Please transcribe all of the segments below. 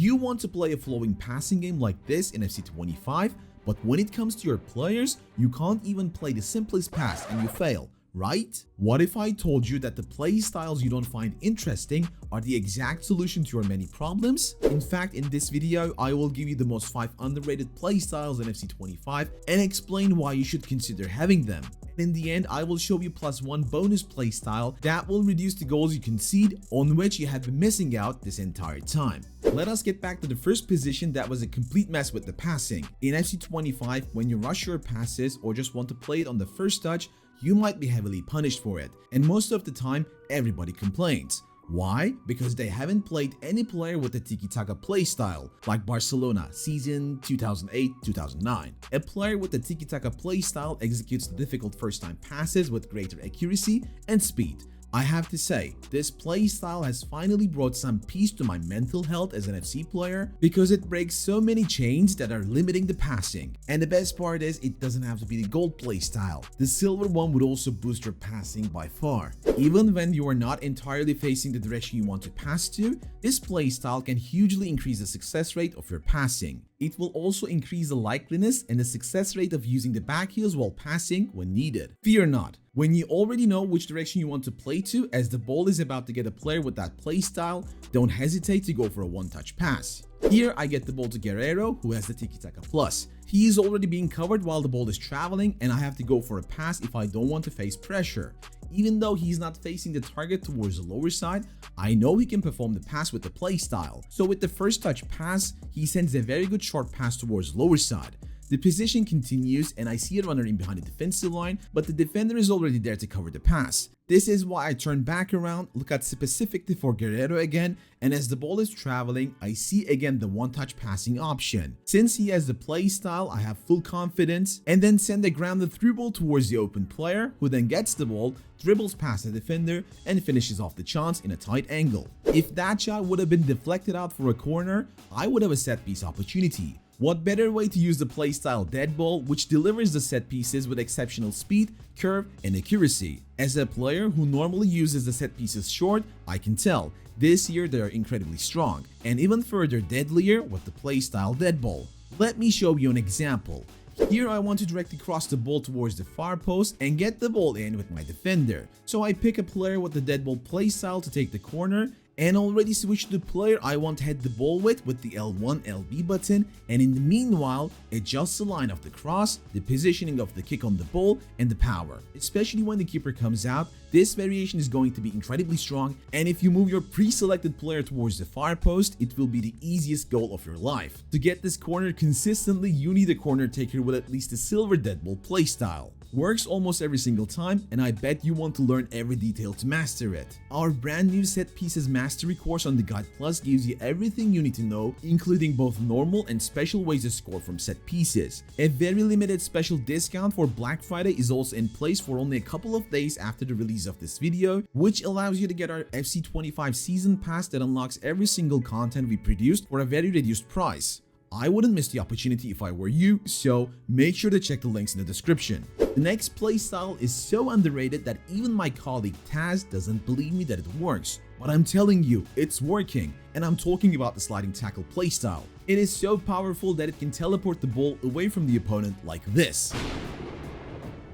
You want to play a flowing passing game like this in FC 25, but when it comes to your players, you can't even play the simplest pass and you fail, right? What if I told you that the play styles you don't find interesting are the exact solution to your many problems? In fact, in this video, I will give you the most 5 underrated play styles in FC 25 and explain why you should consider having them. In the end, I will show you +1 bonus playstyle that will reduce the goals you concede, on which you have been missing out this entire time. Let us get back to the first position that was a complete mess with the passing. In FC 25, when you rush your passes or just want to play it on the first touch, you might be heavily punished for it, and most of the time, everybody complains. Why? Because they haven't played any player with the Tiki-Taka playstyle, like Barcelona season 2008-2009. A player with the Tiki-Taka playstyle executes difficult first-time passes with greater accuracy and speed. I have to say, this playstyle has finally brought some peace to my mental health as an FC player because it breaks so many chains that are limiting the passing. And the best part is, it doesn't have to be the gold playstyle. The silver one would also boost your passing by far. Even when you are not entirely facing the direction you want to pass to, this playstyle can hugely increase the success rate of your passing. It will also increase the likeliness and the success rate of using the back heels while passing when needed. Fear not, when you already know which direction you want to play to as the ball is about to get a player with that playstyle, don't hesitate to go for a one-touch pass. Here I get the ball to Guerrero, who has the Tiki-Taka plus. He is already being covered while the ball is traveling, and I have to go for a pass if I don't want to face pressure. Even though he's not facing the target towards the lower side, I know he can perform the pass with the playstyle. So with the first touch pass, he sends a very good short pass towards the lower side. The position continues and I see a runner in behind the defensive line, but the defender is already there to cover the pass. This is why I turn back around, look at specifically for Guerrero again, and as the ball is traveling, I see again the one-touch passing option. Since he has the play style, I have full confidence, and then send a grounded through ball towards the open player, who then gets the ball, dribbles past the defender, and finishes off the chance in a tight angle. If that shot would have been deflected out for a corner, I would have a set piece opportunity. What better way to use the playstyle dead ball, which delivers the set pieces with exceptional speed, curve, and accuracy. As a player who normally uses the set pieces short, I can tell this year they are incredibly strong, and even further deadlier with the playstyle dead ball. Let me show you an example. Here I want to directly cross the ball towards the far post and get the ball in with my defender. So I pick a player with the dead ball playstyle to take the corner, and already switch to the player I want to head the ball with the L1 LB button, and in the meanwhile adjust the line of the cross, the positioning of the kick on the ball, and the power. Especially when the keeper comes out, this variation is going to be incredibly strong, and if you move your pre-selected player towards the far post, it will be the easiest goal of your life. To get this corner consistently, you need a corner taker with at least a silver dead ball playstyle. Works almost every single time, and I bet you want to learn every detail to master it. Our brand new set pieces mastery course on the Guide Plus gives you everything you need to know, including both normal and special ways to score from set pieces. A very limited special discount for Black Friday is also in place for only a couple of days after the release of this video, which allows you to get our FC 25 season pass that unlocks every single content we produced for a very reduced price. I wouldn't miss the opportunity if I were you, so make sure to check the links in the description. The next playstyle is so underrated that even my colleague Taz doesn't believe me that it works. But I'm telling you, it's working, and I'm talking about the sliding tackle playstyle. It is so powerful that it can teleport the ball away from the opponent like this.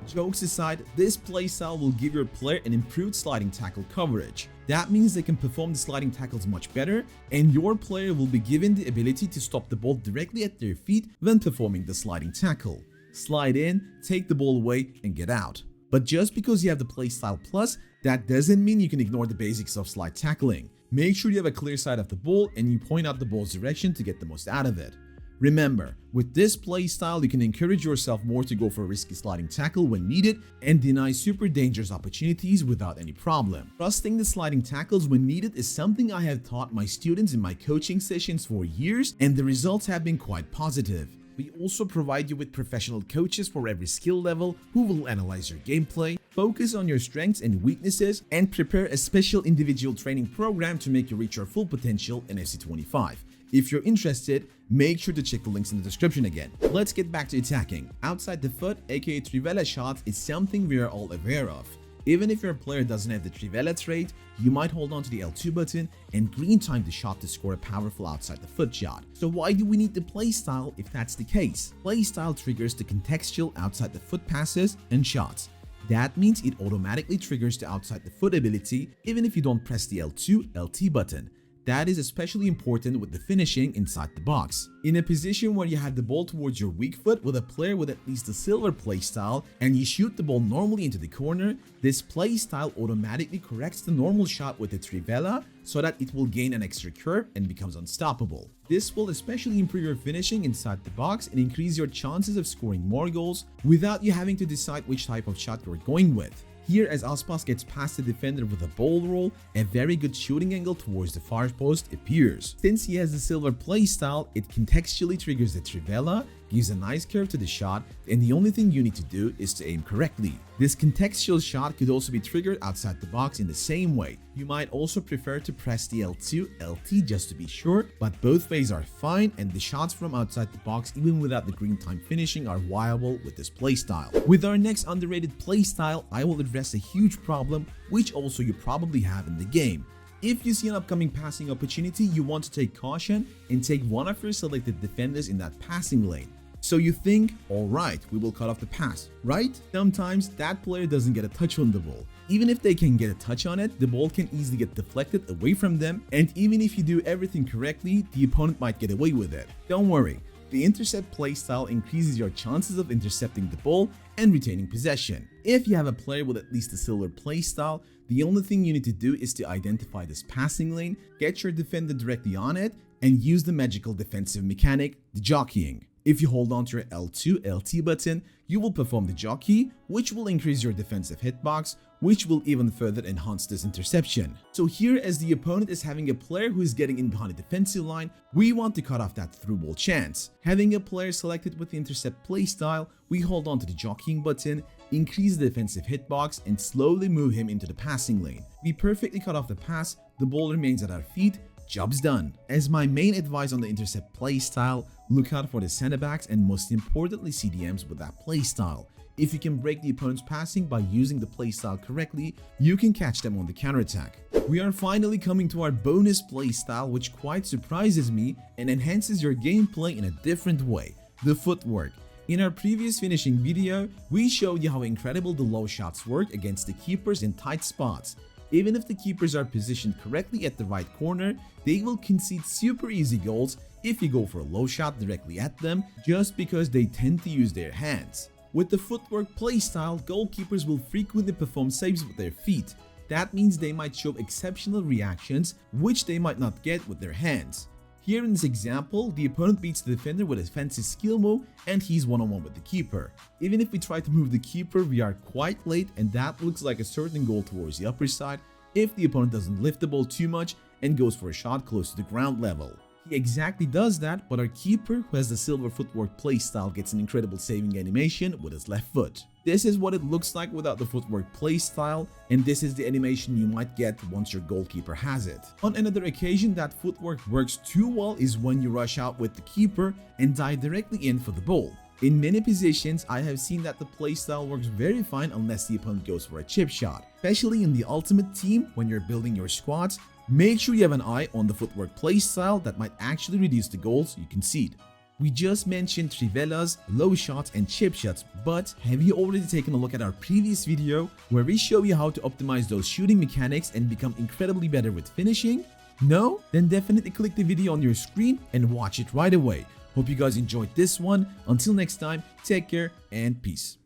Jokes aside, this playstyle will give your player an improved sliding tackle coverage. That means they can perform the sliding tackles much better, and your player will be given the ability to stop the ball directly at their feet when performing the sliding tackle. Slide in, take the ball away, and get out. But just because you have the playstyle plus, that doesn't mean you can ignore the basics of slide tackling. Make sure you have a clear side of the ball and you point out the ball's direction to get the most out of it. Remember, with this playstyle, you can encourage yourself more to go for a risky sliding tackle when needed and deny super dangerous opportunities without any problem. Trusting the sliding tackles when needed is something I have taught my students in my coaching sessions for years, and the results have been quite positive. We also provide you with professional coaches for every skill level who will analyze your gameplay, focus on your strengths and weaknesses, and prepare a special individual training program to make you reach your full potential in FC 25. If you're interested, make sure to check the links in the description again. Let's get back to attacking. Outside the foot, aka Trivela shots, is something we are all aware of. Even if your player doesn't have the Trivela trait, you might hold on to the L2 button and green time the shot to score a powerful outside the foot shot. So why do we need the playstyle if that's the case? Playstyle triggers the contextual outside the foot passes and shots. That means it automatically triggers the outside the foot ability even if you don't press the L2, LT button. That is especially important with the finishing inside the box. In a position where you have the ball towards your weak foot with a player with at least a silver playstyle and you shoot the ball normally into the corner, this playstyle automatically corrects the normal shot with the Trivela so that it will gain an extra curve and becomes unstoppable. This will especially improve your finishing inside the box and increase your chances of scoring more goals without you having to decide which type of shot you're going with. Here, as Aspas gets past the defender with a ball roll, a very good shooting angle towards the far post appears. Since he has the silver playstyle, it contextually triggers the Trivela, gives a nice curve to the shot, and the only thing you need to do is to aim correctly. This contextual shot could also be triggered outside the box in the same way. You might also prefer to press the L2, LT just to be sure, but both ways are fine and the shots from outside the box even without the green time finishing are viable with this playstyle. With our next underrated playstyle, I will address a huge problem which also you probably have in the game. If you see an upcoming passing opportunity, you want to take caution and take one of your selected defenders in that passing lane. So you think, alright, we will cut off the pass, right? Sometimes that player doesn't get a touch on the ball. Even if they can get a touch on it, the ball can easily get deflected away from them, and even if you do everything correctly, the opponent might get away with it. Don't worry, the Intercept playstyle increases your chances of intercepting the ball and retaining possession. If you have a player with at least a silver playstyle, the only thing you need to do is to identify this passing lane, get your defender directly on it, and use the magical defensive mechanic, the jockeying. If you hold on to your L2, LT button, you will perform the jockey, which will increase your defensive hitbox, which will even further enhance this interception. So here, as the opponent is having a player who is getting in behind the defensive line, we want to cut off that through ball chance. Having a player selected with the Intercept playstyle, we hold on to the jockeying button, increase the defensive hitbox, and slowly move him into the passing lane. We perfectly cut off the pass, the ball remains at our feet, job's done. As my main advice on the Intercept playstyle, look out for the center backs and most importantly CDMs with that playstyle. If you can break the opponent's passing by using the playstyle correctly, you can catch them on the counterattack. We are finally coming to our bonus playstyle, which quite surprises me and enhances your gameplay in a different way, the footwork. In our previous finishing video, we showed you how incredible the low shots work against the keepers in tight spots. Even if the keepers are positioned correctly at the right corner, they will concede super easy goals if you go for a low shot directly at them just because they tend to use their hands. With the footwork playstyle, goalkeepers will frequently perform saves with their feet. That means they might show exceptional reactions which they might not get with their hands. Here in this example, the opponent beats the defender with a fancy skill move and he's one-on-one with the keeper. Even if we try to move the keeper, we are quite late and that looks like a certain goal towards the upper side if the opponent doesn't lift the ball too much and goes for a shot close to the ground level. He exactly does that, but our keeper, who has the silver footwork playstyle, gets an incredible saving animation with his left foot. This is what it looks like without the footwork playstyle, and this is the animation you might get once your goalkeeper has it. On another occasion that footwork works too well is when you rush out with the keeper and dive directly in for the ball. In many positions, I have seen that the playstyle works very fine unless the opponent goes for a chip shot. Especially in the ultimate team, when you're building your squads, make sure you have an eye on the footwork playstyle that might actually reduce the goals you concede. We just mentioned Trivelas, low shots and chip shots, but have you already taken a look at our previous video where we show you how to optimize those shooting mechanics and become incredibly better with finishing? No? Then definitely click the video on your screen and watch it right away. Hope you guys enjoyed this one. Until next time, take care and peace.